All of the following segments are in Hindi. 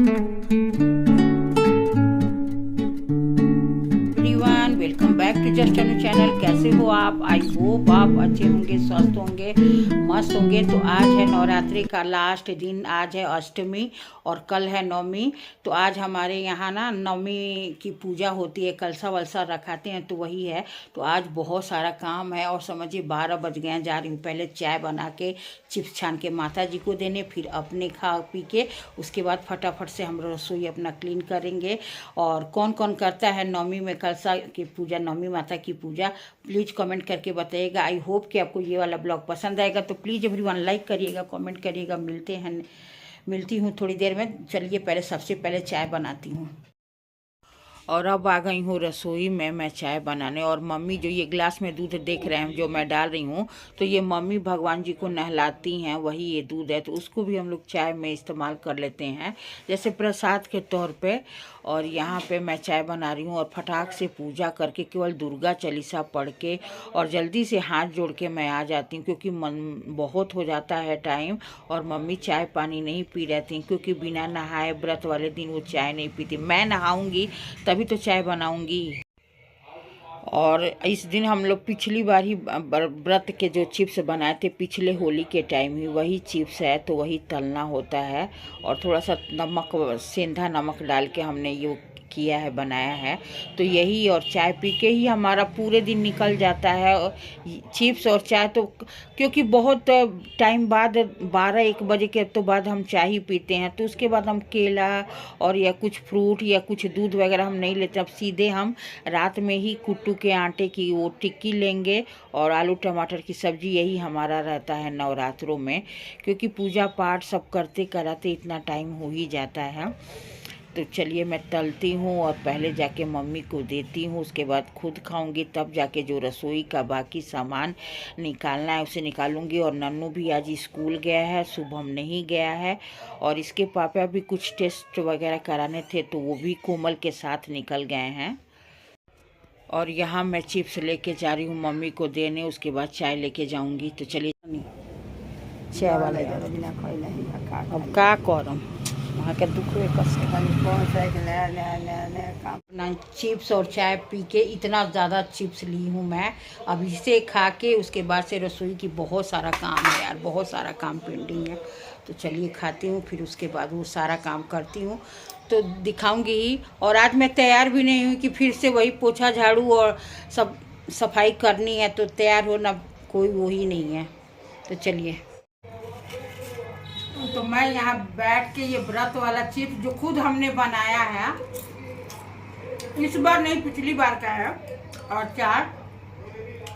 Everyone, welcome back to just Anu channel. कैसे हो आप? आई होप आप अच्छे होंगे, स्वस्थ होंगे, मस्त होंगे। तो आज है नवरात्रि का लास्ट दिन, आज है अष्टमी और कल है नवमी। तो आज हमारे यहाँ ना नवमी की पूजा होती है, कलसा वलसा रखाते हैं, तो वही है। तो आज बहुत सारा काम है और समझिए 12 बज गए हैं। जा रही हूँ पहले चाय बना के चिप्स छान के माता जी को देने, फिर अपने खा पी के उसके बाद फटाफट से हम रसोई अपना क्लीन करेंगे। और कौन कौन करता है नवमी में कलसा की पूजा, नवमी माता की पूजा, प्लीज़ कमेंट करके बताइएगा। आई होप कि आपको ये वाला ब्लॉग पसंद आएगा। तो प्लीज़ एवरीवन लाइक करिएगा, कमेंट करिएगा। मिलती हूँ थोड़ी देर में। चलिए पहले सबसे पहले चाय बनाती हूँ। और अब आ गई हूँ रसोई में मैं चाय बनाने। और मम्मी जो ये ग्लास में दूध देख रहे हैं जो मैं डाल रही हूँ, तो ये मम्मी भगवान जी को नहलाती हैं, वही ये दूध है। तो उसको भी हम लोग चाय में इस्तेमाल कर लेते हैं जैसे प्रसाद के तौर पे। और यहाँ पे मैं चाय बना रही हूँ और फटाक से पूजा करके केवल दुर्गा चालीसा पढ़ के और जल्दी से हाथ जोड़ के मैं आ जाती हूँ, क्योंकि मन बहुत हो जाता है टाइम। और मम्मी चाय पानी नहीं पी रहती, क्योंकि बिना नहाए व्रत वाले दिन वो चाय नहीं पीती। मैं नहाऊंगी तभी तो चाय बनाऊंगी। और इस दिन हम लोग पिछली बार ही व्रत के जो चिप्स बनाए थे पिछले होली के टाइम ही, वही चिप्स है, तो वही तलना होता है। और थोड़ा सा नमक, सेंधा नमक डाल के हमने ये किया है, बनाया है। तो यही, और चाय पी के ही हमारा पूरे दिन निकल जाता है। चिप्स और चाय तो, क्योंकि बहुत टाइम बाद 12-1 बजे के तो बाद हम चाय ही पीते हैं। तो उसके बाद हम केला और या कुछ फ्रूट या कुछ दूध वगैरह हम नहीं लेते। अब सीधे हम रात में ही कुट्टू के आटे की वो टिक्की लेंगे और आलू टमाटर की सब्ज़ी। यही हमारा रहता है नवरात्रों में, क्योंकि पूजा पाठ सब करते कराते इतना टाइम हो ही जाता है। तो चलिए मैं तलती हूँ और पहले जाके मम्मी को देती हूँ, उसके बाद खुद खाऊंगी, तब जाके जो रसोई का बाकी सामान निकालना है उसे निकालूंगी। और नन्नू भी आज स्कूल गया है, शुभम नहीं गया है। और इसके पापा भी कुछ टेस्ट वगैरह कराने थे, तो वो भी कोमल के साथ निकल गए हैं। और यहाँ मैं चिप्स लेके जा रही हूँ मम्मी को देने, उसके बाद चाय लेके जाऊँगी। तो चलिए चाय वाला अब का करम वहाँ के दुख ना। चिप्स और चाय पी के इतना ज़्यादा चिप्स ली हूँ मैं। अब इसे खा के उसके बाद से रसोई की बहुत सारा काम है यार, बहुत सारा काम पेंडिंग है। तो चलिए खाती हूँ, फिर उसके बाद वो सारा काम करती हूँ तो दिखाऊंगी ही। और आज मैं तैयार भी नहीं हुई कि फिर से वही पोछा झाड़ू और सब सफाई करनी है, तो तैयार होना कोई वो ही नहीं है। तो चलिए, तो मैं यहाँ बैठ के ये व्रत वाला चिप्स जो खुद हमने बनाया है, इस बार नहीं पिछली बार का है, और चाय।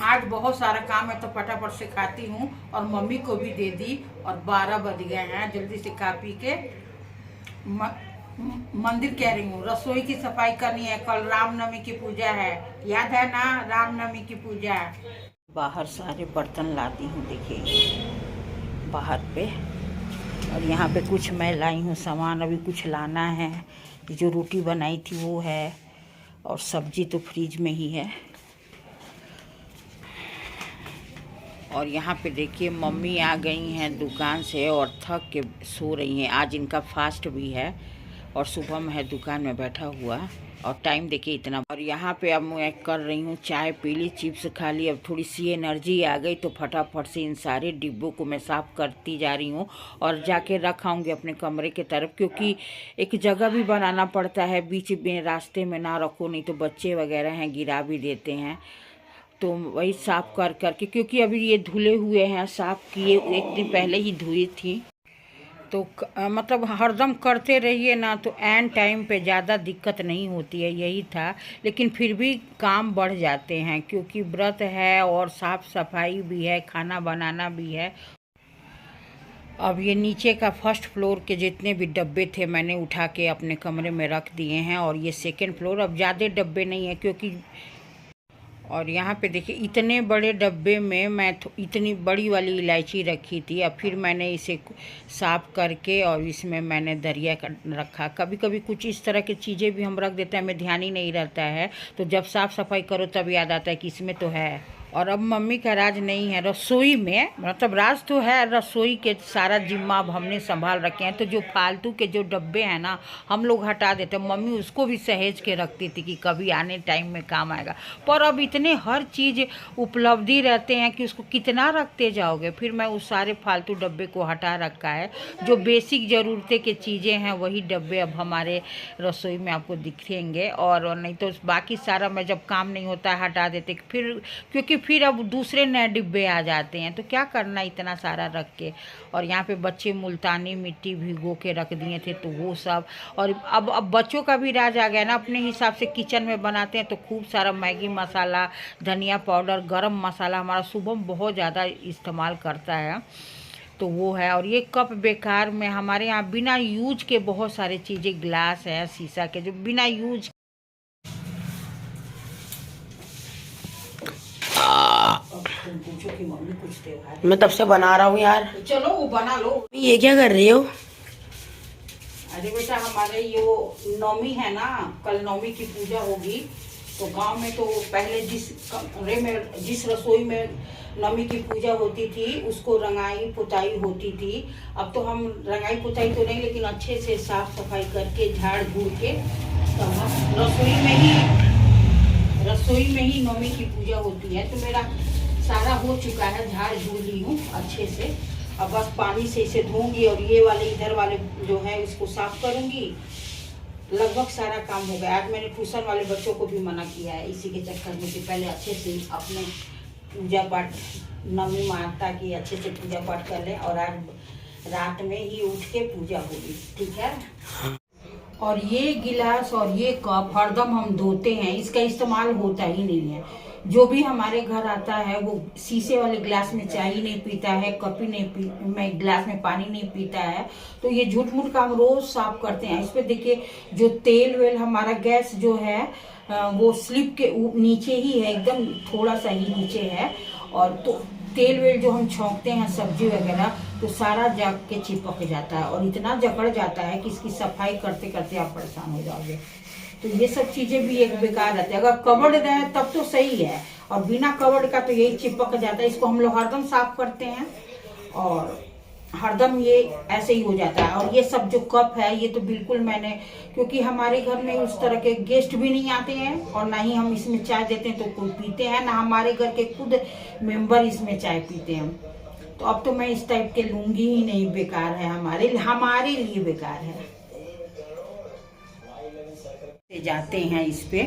आज बहुत सारा काम है तो फटाफट से खाती हूँ और मम्मी को भी दे दी। और 12 बज गए हैं, जल्दी से खा पी के मंदिर कह रही हूँ, रसोई की सफाई करनी है। कल रामनवमी की पूजा है, याद है ना? रामनवमी की पूजा है। बाहर सारे बर्तन लाती हूँ, देखिए बाहर पे। और यहाँ पे कुछ मैं लाई हूँ सामान, अभी कुछ लाना है। जो रोटी बनाई थी वो है, और सब्जी तो फ्रिज में ही है। और यहाँ पे देखिए मम्मी आ गई हैं दुकान से और थक के सो रही हैं। आज इनका फास्ट भी है और शुभम है दुकान में बैठा हुआ। और टाइम देखिए इतना। और यहाँ पे अब मैं कर रही हूँ चाय पी ली, चिप्स खा ली, अब थोड़ी सी एनर्जी आ गई, तो फटाफट से इन सारे डिब्बों को मैं साफ़ करती जा रही हूँ और जाके रख आऊँगी अपने कमरे के तरफ, क्योंकि एक जगह भी बनाना पड़ता है। बीच में रास्ते में ना रखो, नहीं तो बच्चे वगैरह हैं गिरा भी देते हैं। तो वही साफ़ कर करके, क्योंकि अभी ये धुले हुए हैं, साफ़ किए 1 दिन पहले ही धुई थी। तो मतलब हरदम करते रहिए ना, तो एन टाइम पे ज़्यादा दिक्कत नहीं होती है, यही था। लेकिन फिर भी काम बढ़ जाते हैं, क्योंकि व्रत है और साफ़ सफाई भी है, खाना बनाना भी है। अब ये नीचे का फर्स्ट फ्लोर के जितने भी डब्बे थे मैंने उठा के अपने कमरे में रख दिए हैं। और ये सेकेंड फ्लोर, अब ज़्यादा डब्बे नहीं है क्योंकि। और यहाँ पे देखिए इतने बड़े डब्बे में मैं इतनी बड़ी वाली इलायची रखी थी। अब फिर मैंने इसे साफ़ करके और इसमें मैंने दरिया रखा। कभी कभी कुछ इस तरह की चीज़ें भी हम रख देते हैं, हमें ध्यान ही नहीं रहता है। तो जब साफ़ सफाई करो तब याद आता है कि इसमें तो है। और अब मम्मी का राज नहीं है रसोई में, मतलब राज तो है, रसोई के सारा जिम्मा अब हमने संभाल रखे हैं। तो जो फालतू के जो डब्बे हैं ना हम लोग हटा देते, मम्मी उसको भी सहेज के रखती थी कि कभी आने टाइम में काम आएगा। पर अब इतने हर चीज़ उपलब्धि रहते हैं कि उसको कितना रखते जाओगे। फिर मैं उस सारे फालतू डब्बे को हटा रखा है। जो बेसिक ज़रूरतें की चीज़ें हैं वही डब्बे अब हमारे रसोई में आपको दिखेंगे, और नहीं तो बाकी सारा मैं जब काम नहीं होता है हटा देते फिर, क्योंकि फिर अब दूसरे नए डिब्बे आ जाते हैं तो क्या करना इतना सारा रख के। और यहाँ पे बच्चे मुल्तानी मिट्टी भिगो के रख दिए थे तो वो सब। और अब बच्चों का भी राज आ गया ना, अपने हिसाब से किचन में बनाते हैं तो खूब सारा मैगी मसाला, धनिया पाउडर, गरम मसाला हमारा शुभम बहुत ज़्यादा इस्तेमाल करता है, तो वो है। और ये कप बेकार में हमारे यहाँ बिना यूज के बहुत सारे चीज़ें, ग्लास है शीशा के जो बिना यूज। तुम पूछो कि मम्मी कुछ त्योहार मैं तब से बना रहा हूँ यार। चलो वो बना लो। ये क्या कर रही हो? अरे बेटा हमारे ये नवमी है ना, कल नवमी की पूजा होगी। तो गांव में तो पहले जिस कमरे में, जिस रसोई में नवमी की पूजा होती थी उसको रंगाई पुताई होती थी। अब तो हम रंगाई पुताई तो नहीं, लेकिन अच्छे से साफ सफाई करके झाड़ झूड़ के तब हम रसोई में ही नवमी की पूजा होती है। तो मेरा सारा हो चुका है, झाड़ झूड़ ली हूँ अच्छे से। अब बस पानी से इसे धोऊंगी और ये वाले इधर वाले जो है इसको साफ करूंगी। लगभग सारा काम हो गया। आज मैंने ट्यूशन वाले बच्चों को भी मना किया है इसी के चक्कर में कि पहले अच्छे से अपने पूजा पाठ, नवमी माता की अच्छे से पूजा पाठ कर लें, और आज रात में ही उठ के पूजा होगी, ठीक है। और ये गिलास और ये कप हरदम हम धोते हैं, इसका इस्तेमाल होता ही नहीं है। जो भी हमारे घर आता है वो शीशे वाले गिलास में चाय ही नहीं पीता है, कप ही नहीं में गिलास में पानी नहीं पीता है। तो ये झूठ मूठ का हम रोज साफ करते हैं। इस पे देखिए जो तेल वेल हमारा गैस जो है वो स्लिप के नीचे ही है, एकदम थोड़ा सा ही नीचे है। और तो तेल वेल जो हम छौंकते हैं सब्जी वगैरह तो सारा जग के चिपक जाता है और इतना जकड़ जाता है कि इसकी सफाई करते करते आप परेशान हो जाओगे। तो ये सब चीजें भी एक बेकार रहती है। अगर कवर्ड रहे तब तो सही है, और बिना कवर्ड का तो यही चिपक जाता है। इसको हम लोग हरदम साफ करते हैं और हरदम ये ऐसे ही हो जाता है। और ये सब जो कप है ये तो बिल्कुल मैंने, क्योंकि हमारे घर में उस तरह के गेस्ट भी नहीं आते हैं और ना ही हम इसमें चाय देते हैं तो कोई पीते हैं, ना हमारे घर के खुद मेंबर इसमें चाय पीते हैं। तो अब तो मैं इस टाइप के लूंगी ही नहीं, बेकार है, हमारे लिए बेकार है। जाते हैं इस पे,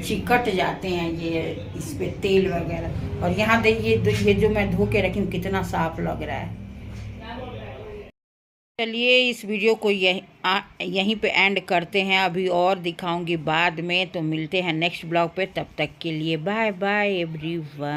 चिकट जाते हैं ये इस पे तेल वगैरह। और यहाँ देखिए ये जो मैं धो के रखी हूँ कितना साफ लग रहा है। चलिए इस वीडियो को यहीं पे एंड करते हैं, अभी और दिखाऊंगी बाद में। तो मिलते हैं नेक्स्ट ब्लॉग पे, तब तक के लिए बाय बाय एवरीवन।